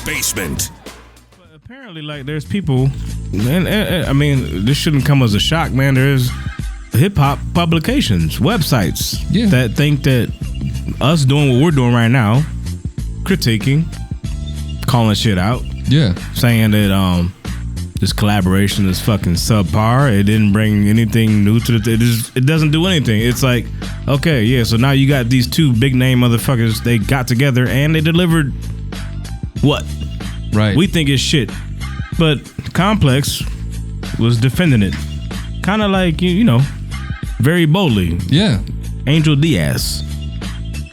basement. But apparently, like, there's people, and I mean, this shouldn't come as a shock, man. There's hip hop publications, websites that think that us doing what we're doing right now, critiquing, calling shit out, saying that this collaboration is fucking subpar. It didn't bring anything new to it doesn't do anything. It's like, okay, yeah, so now you got these two big name motherfuckers. They got together and they delivered what? Right. We think it's shit, but Complex was defending it, kind of like you know, very boldly. Yeah. Angel Diaz.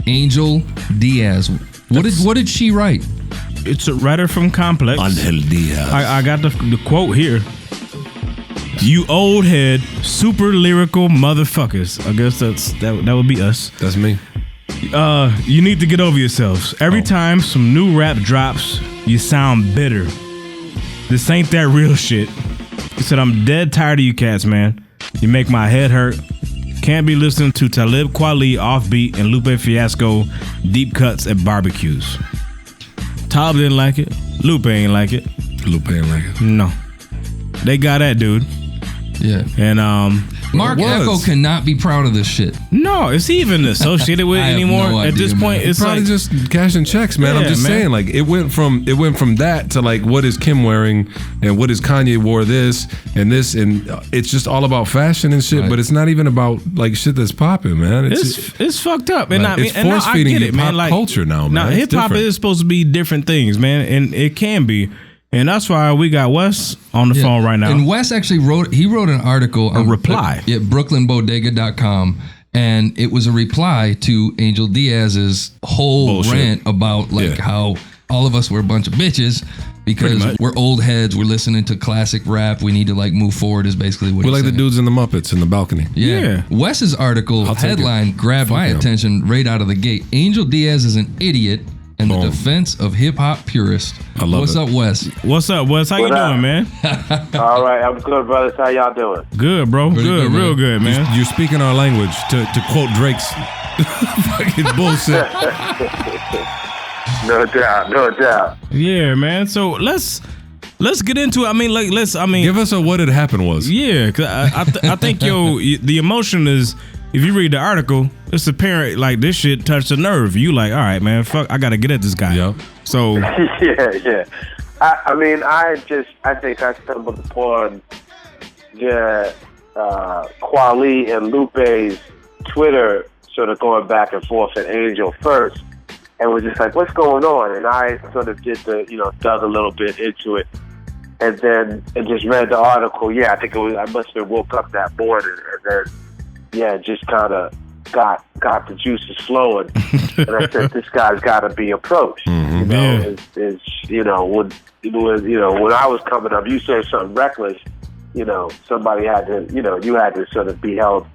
Angel Diaz. What did she write? It's a writer from Complex. Angel Diaz. I got the quote here. You old head, super lyrical motherfuckers. I guess that would be us. That's me. You need to get over yourselves. Every time some new rap drops, you sound bitter. This ain't that real shit. He said, I'm dead tired of you cats, man. You make my head hurt. Can't be listening to Talib Kweli offbeat and Lupe Fiasco deep cuts at barbecues. Talib didn't like it. Lupe ain't like it. Lupe ain't like it. No. They got that dude. Yeah. And Mark Echo cannot be proud of this shit. No, is he even associated with it anymore? No idea, at this point, man. it's probably like just cashing checks, man. Yeah, I'm just saying, like it went from that to like what is Kim wearing and what is Kanye wore this, and it's just all about fashion and shit. Right. But it's not even about like shit that's popping, man. It's fucked up, and like, it's force feeding it, man. Like culture now, man. Now hip hop is supposed to be different things, man, and it can be. And that's why we got Wes on the phone right now. And Wes actually wrote an article. A reply. At brooklynbodega.com. And it was a reply to Angel Diaz's whole rant about how all of us were a bunch of bitches because we're old heads. We're listening to classic rap. We need to like move forward is basically what we're like saying. The dudes in the Muppets in the balcony. Yeah. Wes's article headline grabbed my attention right out of the gate. Angel Diaz is an idiot. And the defense of hip hop purist. I love What's up, Wes? What's up, Wes? How you doing, man? All right, I'm good, brothers. How y'all doing? Good, bro. Good, real good, man. You're speaking our language to quote Drake's fucking bullshit. No doubt. Yeah, man. So let's get into it. I mean, give us a what had happened was. Yeah, cause I think the emotion is. If you read the article, it's apparent like this shit touched a nerve. You like, all right, man, fuck, I gotta get at this guy. Yep. So yeah. I think I stumbled upon Kweli and Lupe's Twitter sort of going back and forth at Angel first, and was just like, what's going on? And I sort of did dug a little bit into it, and then just read the article. Yeah, I think I must have woke up that morning, and then. Yeah, just kind of got the juices flowing, and I said, "This guy's got to be approached." Mm-hmm. When I was coming up, you said something reckless. Somebody had to, you had to sort of be held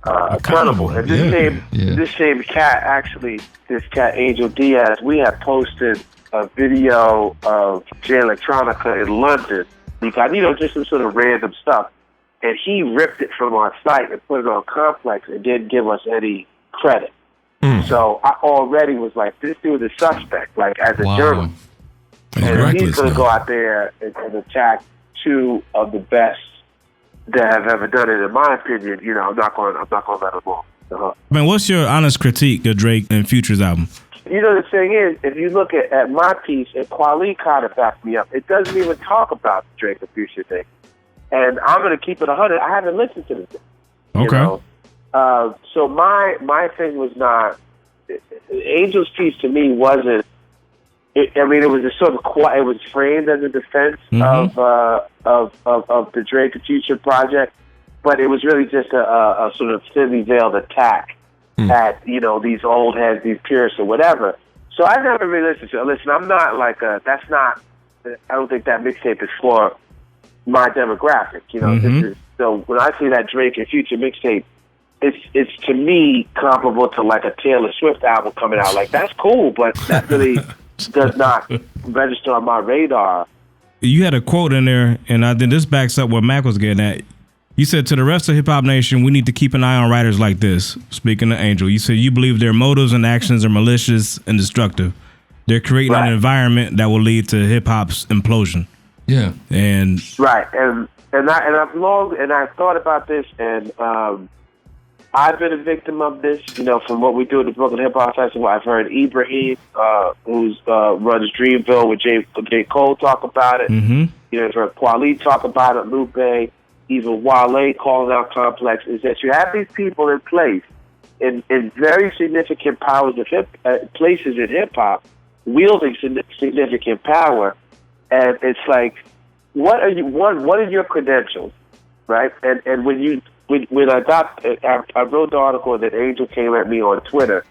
accountable. And this same cat, actually, this cat Angel Diaz, we had posted a video of Jay Electronica in London because just some sort of random stuff. And he ripped it from our site and put it on Complex and didn't give us any credit. So I already was like, this dude is suspect, like as a journalist. And he's going to go out there and attack two of the best that have ever done it, in my opinion. I'm not going to let him off. Man, what's your honest critique of Drake and Future's album? The thing is, if you look at my piece, and Kweli kind of backed me up, it doesn't even talk about the Drake and Future thing. And I'm going to keep it 100. I haven't listened to this. Okay. So my thing was not... Angel's piece to me wasn't... it was a sort of... It was framed as a defense of the Drake and Future project, but it was really just a sort of thinly veiled attack at, these old heads, these purists or whatever. So I never really listened to it. Listen, I'm not like that's not... I don't think that mixtape is for... my demographic, This is, so when I see that Drake and Future mixtape, it's to me comparable to like a Taylor Swift album coming out. Like that's cool, but that really does not register on my radar. You had a quote in there, and I think this backs up what Mac was getting at. You said to the rest of Hip Hop Nation, we need to keep an eye on writers like this. Speaking of Angel, you said you believe their motives and actions are malicious and destructive. They're creating an environment that will lead to hip hop's implosion. Yeah, and I've thought about this, and I've been a victim of this. From what we do at the Brooklyn Hip Hop Festival, I've heard Ibrahim, who's runs Dreamville with J. Cole, talk about it. I've heard Kweli talk about it. Lupe, even Wale calling out Complex. Is that you have these people in place in very significant powers of places in hip hop, wielding significant power, and it's like, what are your credentials, right? And when I wrote the article that Angel came at me on Twitter,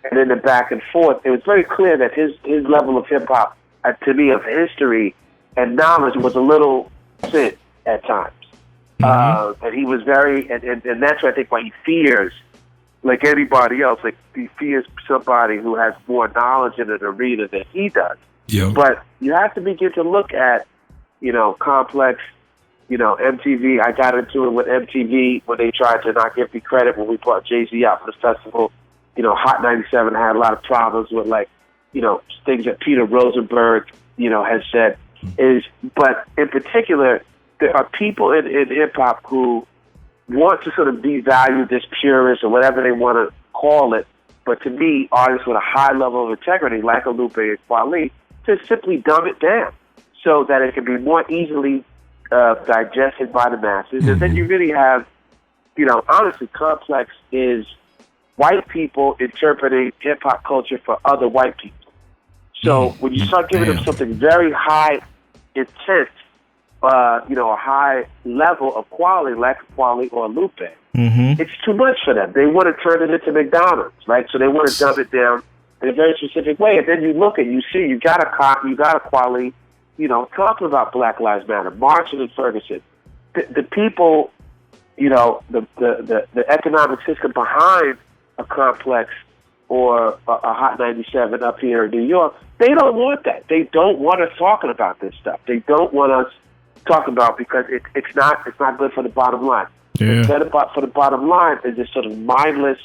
and then the back and forth, it was very clear that his level of hip hop, to me, of history and knowledge was a little thin at times. And he was very, and that's why I think why he fears, like anybody else, like he fears somebody who has more knowledge in an arena than he does. Yep. But you have to begin to look at, Complex, MTV. I got into it with MTV when they tried to not give me credit when we brought Jay-Z out for the festival. Hot 97 had a lot of problems with, things that Peter Rosenberg, has said. But in particular, there are people in hip-hop who want to sort of devalue this purist or whatever they want to call it. But to me, artists with a high level of integrity, like a Lupe and Kweli, to simply dumb it down so that it can be more easily digested by the masses. And then you really have, honestly, Complex is white people interpreting hip-hop culture for other white people. So when you start giving them something very high intent, a high level of quality, like Kweli or Lupe, it's too much for them. They want to turn it into McDonald's, right? So they want to dumb it down in a very specific way. And then you look and you see you got a Kweli, talking about Black Lives Matter, marching in Ferguson. The people, the economic system behind a Complex or a Hot 97 up here in New York, they don't want that. They don't want us talking about this stuff. They don't want us talking about because it's not good for the bottom line. Yeah. For the bottom line is this sort of mindless,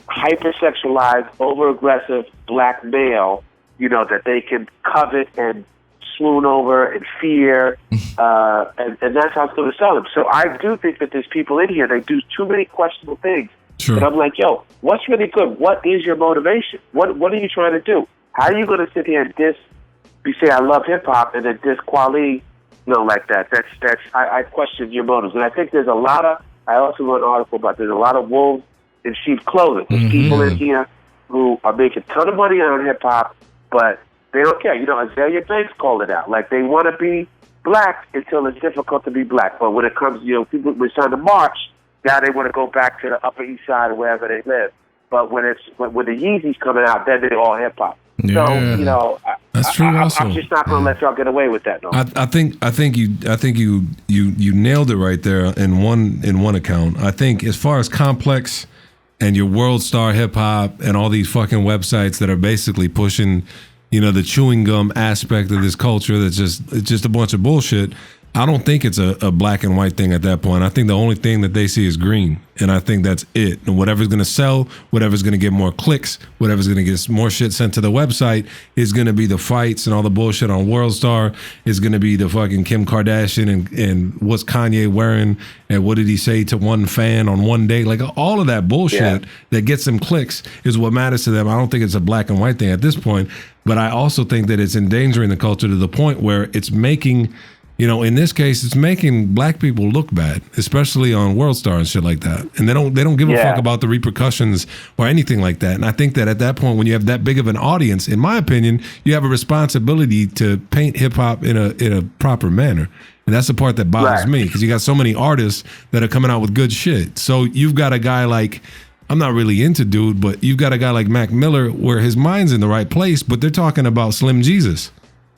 hypersexualized, over-aggressive black male, that they can covet and swoon over and fear, and that's how it's going to sell them. So I do think that there's people in here that do too many questionable things. Sure. And I'm like, yo, what's really good? What is your motivation? What are you trying to do? How are you going to sit here and you say I love hip hop and then diss Kweli, like that? I question your motives, and I think there's a lot of. I also wrote an article about there's a lot of wolves in sheep's clothing. There's people in here who are making a ton of money on hip hop, but they don't care. Azalea Banks called it out. Like, they want to be black until it's difficult to be black. But when it comes, people when it's time to march, now they want to go back to the Upper East Side or wherever they live. But when the Yeezys coming out, then they're all hip hop. Yeah. So that's true. I'm just not going to let y'all get away with that. No. I think you nailed it right there in one account. I think as far as Complex and your World Star Hip Hop and all these fucking websites that are basically pushing, the chewing gum aspect of this culture, it's just a bunch of bullshit. I don't think it's a black and white thing at that point. I think the only thing that they see is green, and I think that's it. And whatever's going to sell, whatever's going to get more clicks, whatever's going to get more shit sent to the website is going to be the fights and all the bullshit on World Star. Is going to be the fucking Kim Kardashian and what's Kanye wearing and what did he say to one fan on one day. Like, all of that bullshit that gets them clicks is what matters to them. I don't think it's a black and white thing at this point, but I also think that it's endangering the culture to the point where it's making... in this case, it's making black people look bad, especially on World Star and shit like that. And they don't give a fuck about the repercussions or anything like that. And I think that at that point, when you have that big of an audience, in my opinion, you have a responsibility to paint hip hop in a proper manner. And that's the part that bothers me, because you got so many artists that are coming out with good shit. So you've got a guy like, I'm not really into dude, but you've got a guy like Mac Miller where his mind's in the right place, but they're talking about Slim Jesus.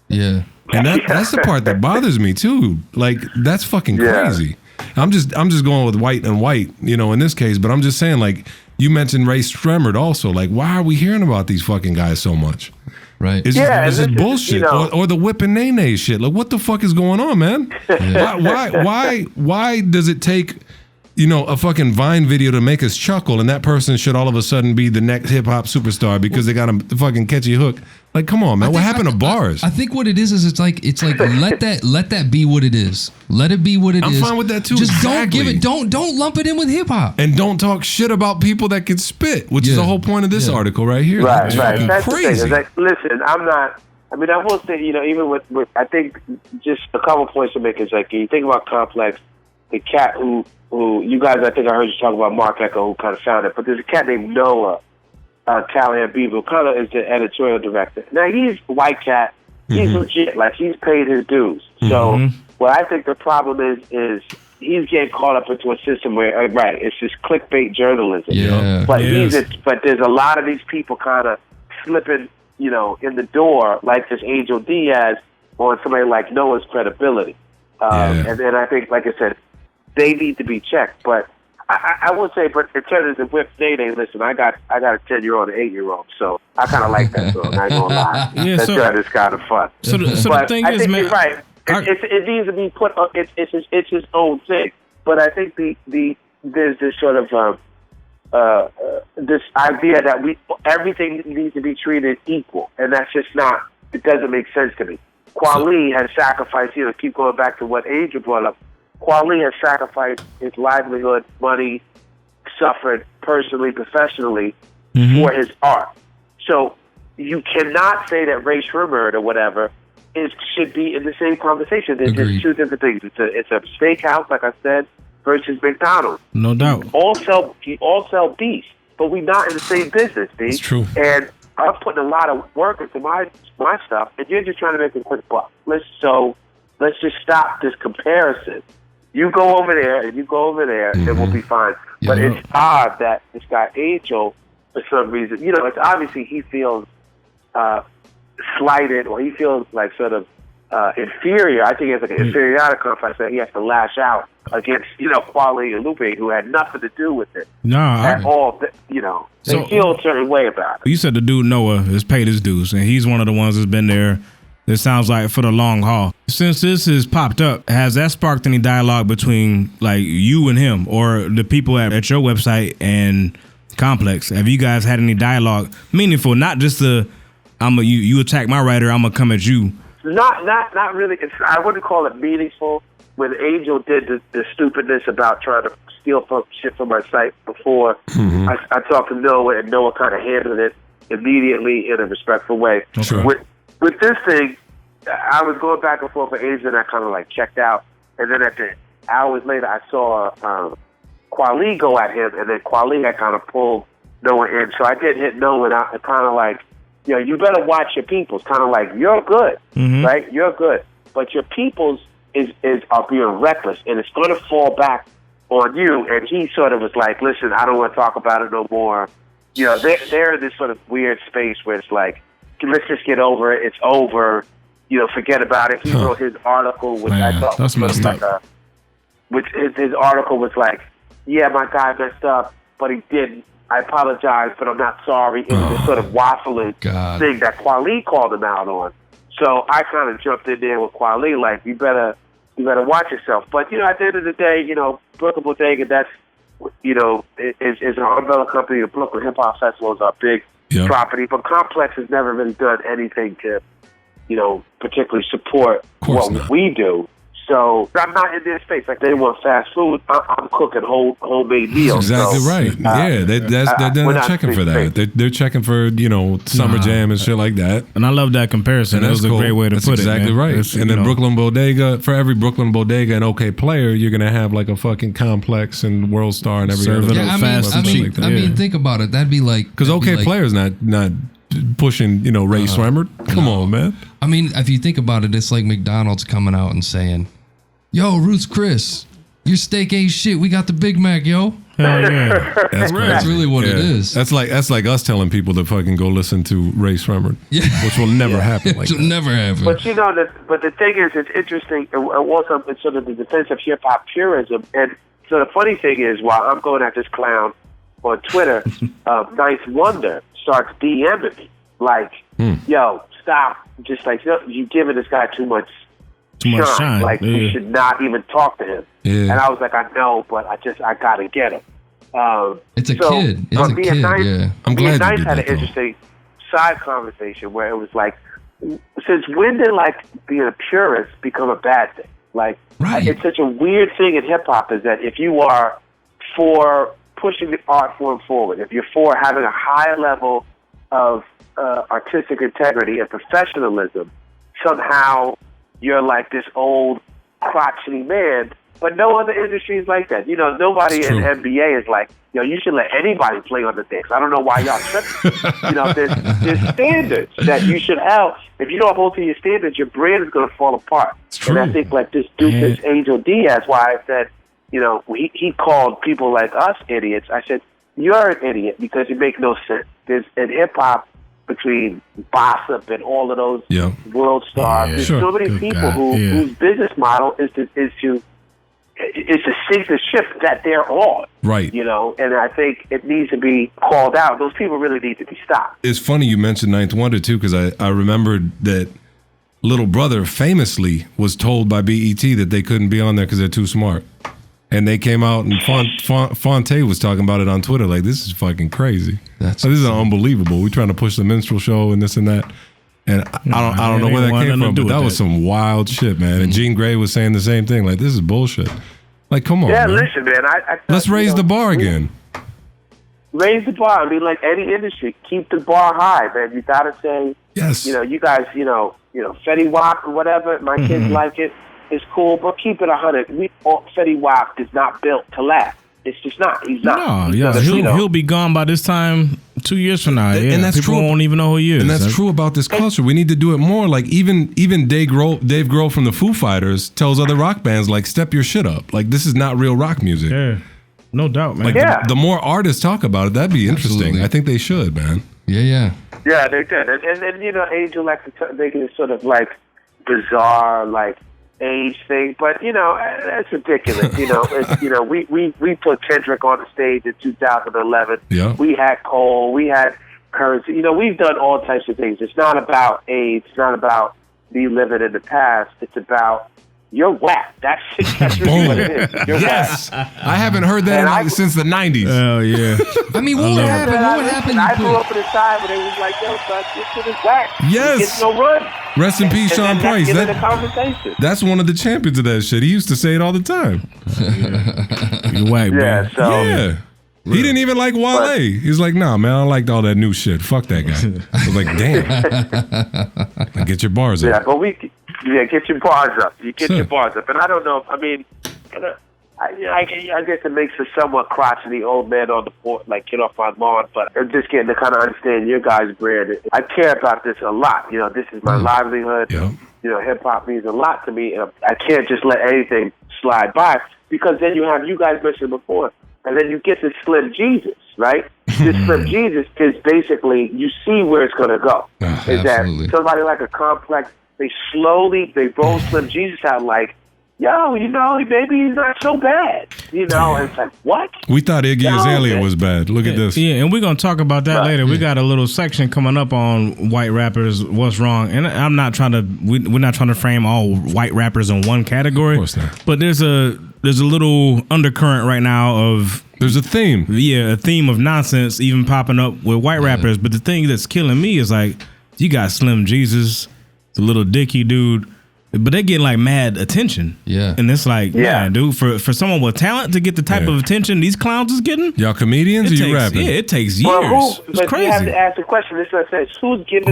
Yeah. And that's the part that bothers me too. Like, that's fucking crazy. I'm just going with white and white, in this case, but I'm just saying, like, you mentioned Ray Stremmerd also. Like, why are we hearing about these fucking guys so much? Right. It's just bullshit. Or the whip and nay shit. Like, what the fuck is going on, man? Why does it take a fucking Vine video to make us chuckle, and that person should all of a sudden be the next hip hop superstar because they got a fucking catchy hook. Like, come on, man. What happened to bars? I think what it is it's like let that be what it is. Let it be what it is. I'm fine with that too. Just exactly. don't give it. Don't lump it in with hip hop. And don't talk shit about people that can spit, which is the whole point of this article right here. Right. That's crazy. The thing. Like, listen, I'm not. I mean, I will say, even with I think just a couple points to make is like, you think about Complex, the cat who you guys, I think I heard you talk about Mark Echo, who kind of founded it, but there's a cat named Noah Callahan Beaver, who kind of is the editorial director. Now, he's a white cat. He's legit. Like, he's paid his dues. So what I think the problem is he's getting caught up into a system where, it's just clickbait journalism. Yeah. But but there's a lot of these people kind of slipping, in the door, like this Angel Diaz, on somebody like Noah's credibility. And then I think, like I said, they need to be checked. But I will say, but in terms of Whip Day, listen, I got a 10-year-old and 8-year-old, so I kind of like that song. I ain't gonna lie. That is kind of fun. So the thing I is, think man, you're right. It needs to be put on. It's his own thing. But I think there's this sort of this idea that everything needs to be treated equal, and that's just not. It doesn't make sense to me. Kweli has sacrificed. Keep going back to what Angel brought up. Kweli has sacrificed his livelihood, money, suffered personally, professionally for his art. So you cannot say that Ray Shrimmer or whatever should be in the same conversation. There's just two different things. It's a steakhouse, like I said, versus McDonald's. No doubt. All sell beef, but we're not in the same business, B. It's true. And I'm putting a lot of work into my stuff, and you're just trying to make a quick buck. Let's just stop this comparison. You go over there, and you go over there, and we'll be fine. Yeah. But it's odd that this guy Angel, for some reason, it's obviously he feels slighted, or he feels like sort of inferior. I think it's like an inferiority complex that he has to lash out against, Kweli and Lupe, who had nothing to do with it at all. They feel a certain way about it. You said the dude Noah has paid his dues, and he's one of the ones that's been there. It sounds like for the long haul. Since this has popped up, has that sparked any dialogue between like you and him, or the people at your website and Complex? Have you guys had any dialogue, meaningful? Not just you attack my writer, I'm gonna come at you. Not really. I wouldn't call it meaningful. When Angel did the stupidness about trying to steal shit from my site before, I talked to Noah, and Noah kind of handled it immediately in a respectful way. Sure. With this thing, I was going back and forth with Angel, and I kind of like checked out. And then hours later, I saw Kweli go at him, and then Kweli had kind of pulled Noah in. So I did hit Noah, and I kind of like, you better watch your peoples. Kind of like, you're good, right? You're good. But your peoples are being reckless, and it's going to fall back on you. And he sort of was like, listen, I don't want to talk about it no more. They're in this sort of weird space where it's like, let's just get over it. It's over. Forget about it. He wrote his article, which I thought was like his article was like, yeah, my guy messed up, but he didn't. I apologize, but I'm not sorry. It was this sort of waffling thing that Kweli called him out on. So I kind of jumped in there with Kweli, like, you better watch yourself. But, at the end of the day, Brooklyn Bodega, that's, is our umbrella company. The Brooklyn Hip Hop Festival is our big property. But Complex has never really done anything to, particularly support what we do. So I'm not in their space. Like, they want fast food. I'm cooking homemade meals. That's exactly right. They're not checking for that. They're checking for Summer Jam and shit like that. And I love that comparison. That was a great way to put it. Exactly right. And then Brooklyn Bodega, for every Brooklyn Bodega and OK Player, you're gonna have like a fucking Complex and World Star and every other. Yeah, I mean, think about it. That'd be like, because OK Player's not pushing, Ray Swemmert. Come on, man. I mean, if you think about it, it's like McDonald's coming out and saying, yo, Roots Chris, your steak ain't shit. We got the Big Mac, yo. Hell yeah. That's really what it is. That's like us telling people to fucking go listen to Ray Swemmert, which will never happen. Like It'll never happen. But but the thing is, it's interesting. And also, it's sort of the defense of hip hop purism. And so the funny thing is, while I'm going at this clown on Twitter, Nice Wonder starts DMing me like, "Yo, stop! Just like you giving this guy too much shine. Like we should not even talk to him." And I was like, I know, but I gotta get him. It's a kid. It's a kid. Yeah. I'm glad Nice you did had that, an interesting side conversation where it was like, since when did like being a purist become a bad thing? Like, it's such a weird thing in hip hop is that if you are for pushing the art form forward, if you're for having a higher level of artistic integrity and professionalism, somehow you're like this old crotchety man. But no other industry is like that. You know, nobody in NBA is like, you should let anybody play on the Knicks. I don't know why y'all tripping. There's standards that you should have. If you don't hold to your standards, your brand is going to fall apart. And I think like this dude, this Angel Diaz, why I said, he called people like us idiots. I said, you're an idiot because you make no sense. There's in hip hop between Bossip and all of those world stars. There's so many people whose business model is to sink the ship that they're on. Right. And I think it needs to be called out. Those people really need to be stopped. It's funny you mentioned Ninth Wonder, too, because I remembered that Little Brother famously was told by BET that they couldn't be on there because they're too smart. And they came out and Fonte was talking about it on Twitter like, this is fucking crazy. This is unbelievable. We're trying to push the minstrel show and this and that. And I don't know where that came from, but that was some wild shit, man. And Jean Grey was saying the same thing. Like, this is bullshit. Like, come on, man. Listen, man. Let's raise the bar again. Raise the bar. I mean, like any industry, keep the bar high, man. You got to say, yes. You guys, Fetty Wap or whatever, my kids like it. It's cool, but keep it 100. Fetty Wap is not built to last. It's just not. He's not. No, he'll be gone by this time 2 years from now. Yeah, and that's people won't even know who he is. And that's true about this culture. We need to do it more. Like even Dave Grohl from the Foo Fighters tells other rock bands like, step your shit up. Like this is not real rock music. Yeah, no doubt, man. Like the more artists talk about it, that'd be interesting. Absolutely. I think they should, man. Yeah. Yeah, they did. And Angel likes to make it sort of like bizarre, like age thing, but that's ridiculous. We put Kendrick on the stage in 2011. Yeah. We had Cole, we had Currency. We've done all types of things. It's not about age. It's not about me living in the past. It's about you're whack. That's really what it is. You're whack. I haven't heard that since the 90s. Oh yeah. I mean, what happened? What happened? I grew up at a time when it was like, yo, son, this shit is whack. Yes. It's no run. Rest in peace, Sean Price. The conversation. That's one of the champions of that shit. He used to say it all the time. You're whack, man. Yeah. He didn't even like Wale. He's like, nah, man, I don't like all that new shit. Fuck that guy. I was like, damn. Now get your bars up. Yeah, but get your bars up. You get your bars up. And I don't know, I guess it makes a somewhat crotchety old man on the port, like, get off my lawn, but I'm just getting to kind of understand your guys' brand. I care about this a lot. This is my livelihood. Yeah. Hip-hop means a lot to me, and I can't just let anything slide by, because then you guys mentioned before, and then you get this Slim Jesus, right? This Slim Jesus is basically, you see where it's going to go. Is absolutely. That somebody like a Complex, they roll Slim Jesus out like, yo, maybe he's not so bad. And it's like, what? We thought Iggy Azalea was bad. Look at this. Yeah, and we're going to talk about that later. We got a little section coming up on white rappers, what's wrong. And I'm not trying to, we're not trying to frame all white rappers in one category. Of course not. But there's a little undercurrent right now of... There's a theme. Yeah, a theme of nonsense even popping up with white rappers. But the thing that's killing me is like, you got Slim Jesus, the little Dicky dude, but they get like mad attention. Yeah. And it's like, man, dude, for someone with talent to get the type of attention these clowns is getting. Y'all comedians or you rapping? Yeah, it takes years. Well, it's crazy. You have to ask the question. This is what I said.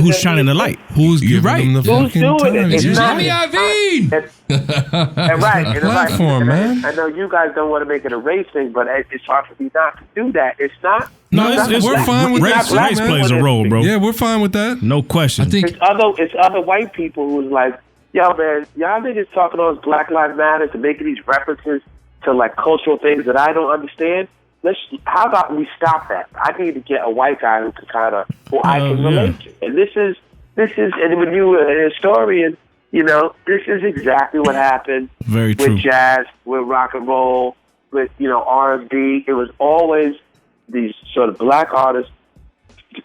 Who's shining the light? Who's giving them the fucking time? It's Jimmy Iovine. Right. Platform, man. I know you guys don't want to make it a race thing, but it's hard for me not to do that. It's not. No, we're fine with race. that. Race plays a role, bro. Yeah, we're fine with that. No question. I think it's other white people who's like, yo, man, y'all niggas talking on Black Lives Matter and making these references to like cultural things that I don't understand. How about we stop that? I need to get a white guy who I can relate to. And this is, and when you are a historian, this is exactly what happened with jazz, with rock and roll, with R&B. It was always these sort of black artists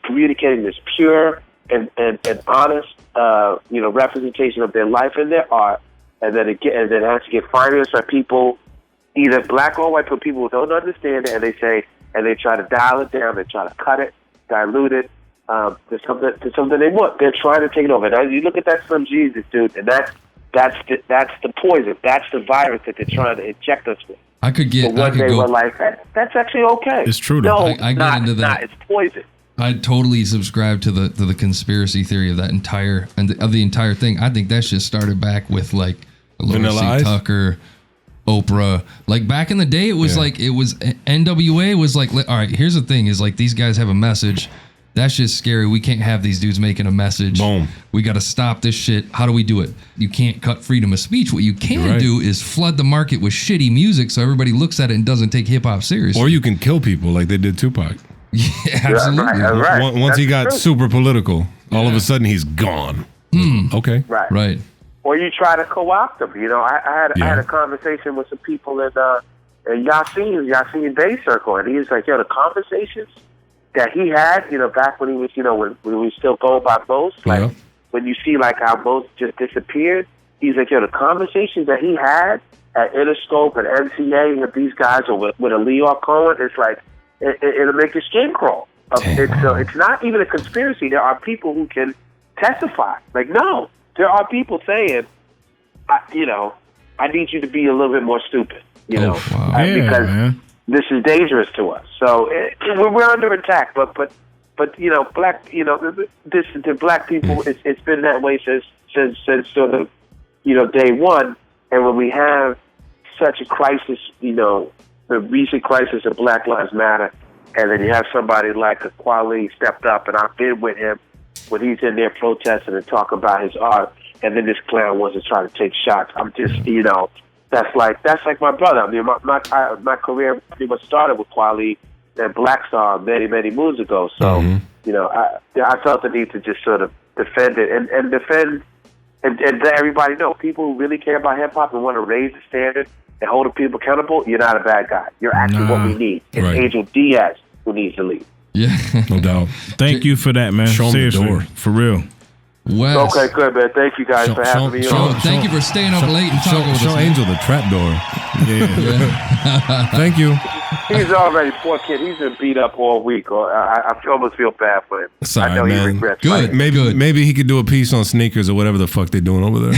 communicating this pure and honest, representation of their life and their art, and then it has to get financed by people either black or white, but people who don't understand it, and they say, and they try to dial it down, they try to cut it, dilute it, to something they want. They're trying to take it over. Now you look at that Slim Jesus dude, and that's the poison. That's the virus that they're trying to inject us with. I could get. But one day we're like, that's actually okay. It's true though. No, I get into that. Not, it's poison. I totally subscribe to the conspiracy theory of that entire thing. I think that shit started back with like Vanilla Tucker, Oprah. Like back in the day, it was like it was NWA was like, all right, here's the thing: is like these guys have a message. That shit's scary. We can't have these dudes making a message. Boom. We got to stop this shit. How do we do it? You can't cut freedom of speech. What you can do is flood the market with shitty music so everybody looks at it and doesn't take hip hop seriously. Or you can kill people like they did Tupac. Yeah, absolutely. Right. Once he got super political, all of a sudden he's gone. Okay. Right. Or you try to co-opt them. You know, I had a conversation with some people in Yassine Day Circle, and he was like, the conversations that he had, back when he was, when we were still going by Most, like when you see like how Most just disappeared, he's like, the conversations that he had at Interscope and MCA with these guys, or with a Leo Cohen, it's like, it'll make your skin crawl. It's not even a conspiracy. There are people who can testify. Like, no, there are people saying, I need you to be a little bit more stupid, because this is dangerous to us. So we're under attack. But black, the black people, it's been that way since sort of, day one. And when we have such a crisis, the recent crisis of Black Lives Matter, and then you have somebody like Kweli stepped up, and I've been with him when he's in there protesting and talking about his art, and then this clown wants to try to take shots. I'm just, that's like my brother. I mean, my career pretty much started with Kweli and Black Star many, many moons ago. So, I felt the need to just sort of defend it and defend and let everybody know, people who really care about hip hop and want to raise the standard and hold the people accountable, you're not a bad guy. You're actually what we need. It's Angel Diaz who needs to lead. Yeah, no doubt. Thank you for that, man. Show Seriously, the door. For real. Wes. Okay, good, man. Thank you guys for having me on. Thank you for staying up late and talking with us. Show Angel the trap door. Yeah. Thank you. He's already, poor kid. He's been beat up all week. I almost feel bad for him. Sorry, I know man. he regrets. Good. Maybe he could do a piece on sneakers or whatever the fuck they doing over there.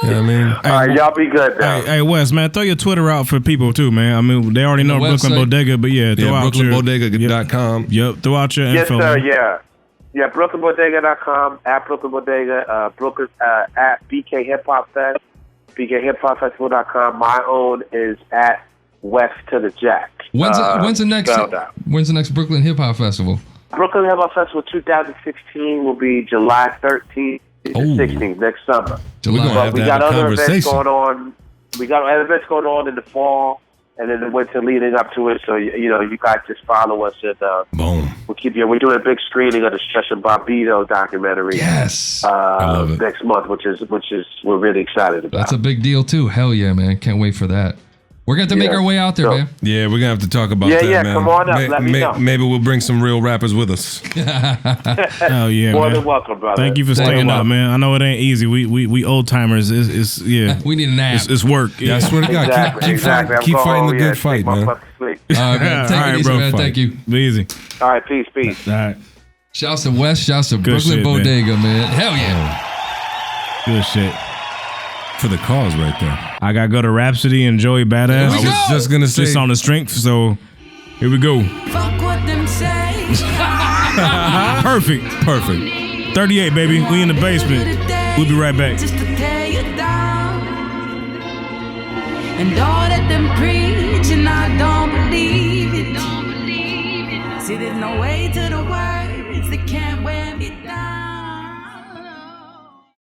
I mean? All right, y'all be good now. Hey, Wes, man, throw your Twitter out for people too, man. I mean, they already know Brooklyn Bodega, but throw out BrooklynBodega.com. Yep, throw out your info. Yes, sir, yeah. Yeah, BrooklynBodega.com, at Brooklyn Bodega, Brooklyn, at BK Hip Hop Fest, BKHipHopFestival.com. My own is at West to the Jack. When's the next Brooklyn Hip Hop Festival? Brooklyn Hip Hop Festival 2016 will be July 13th to 16th, next summer. So we're gonna have we got other events going on. We got events going on in the fall and then the winter leading up to it. So you guys just follow us and boom. We'll keep you. We're doing a big screening of the Stretch and Bobbito documentary. Yes, I love it. Next month, which is we're really excited about. That's a big deal too. Hell yeah, man! Can't wait for that. We're going to make our way out there, man. Yeah, we're going to have to talk about that, man. Yeah, come on up. Let me know. Maybe we'll bring some real rappers with us. Oh, yeah, More man. than welcome, brother. Thank you for staying up, man. I know it ain't easy. We old timers. It's we need a nap. It's work. Yeah, I swear to God. Keep fighting the good fight, man. All right, man. Take it easy, man. Thank you. Be easy. All right, peace. All right. Shouts to Wes. Shouts to Brooklyn Bodega, man. Hell yeah. Good shit. For the cause right there. I gotta go to Rhapsody and Joey Badass. I was just gonna say, just on the strength, so here we go. Fuck what them say. Perfect. 38, baby. We in the basement. We'll be right back. Just to tear you down. And all that them preach, and I don't believe it. See, there's no way to the words that can't wear me down.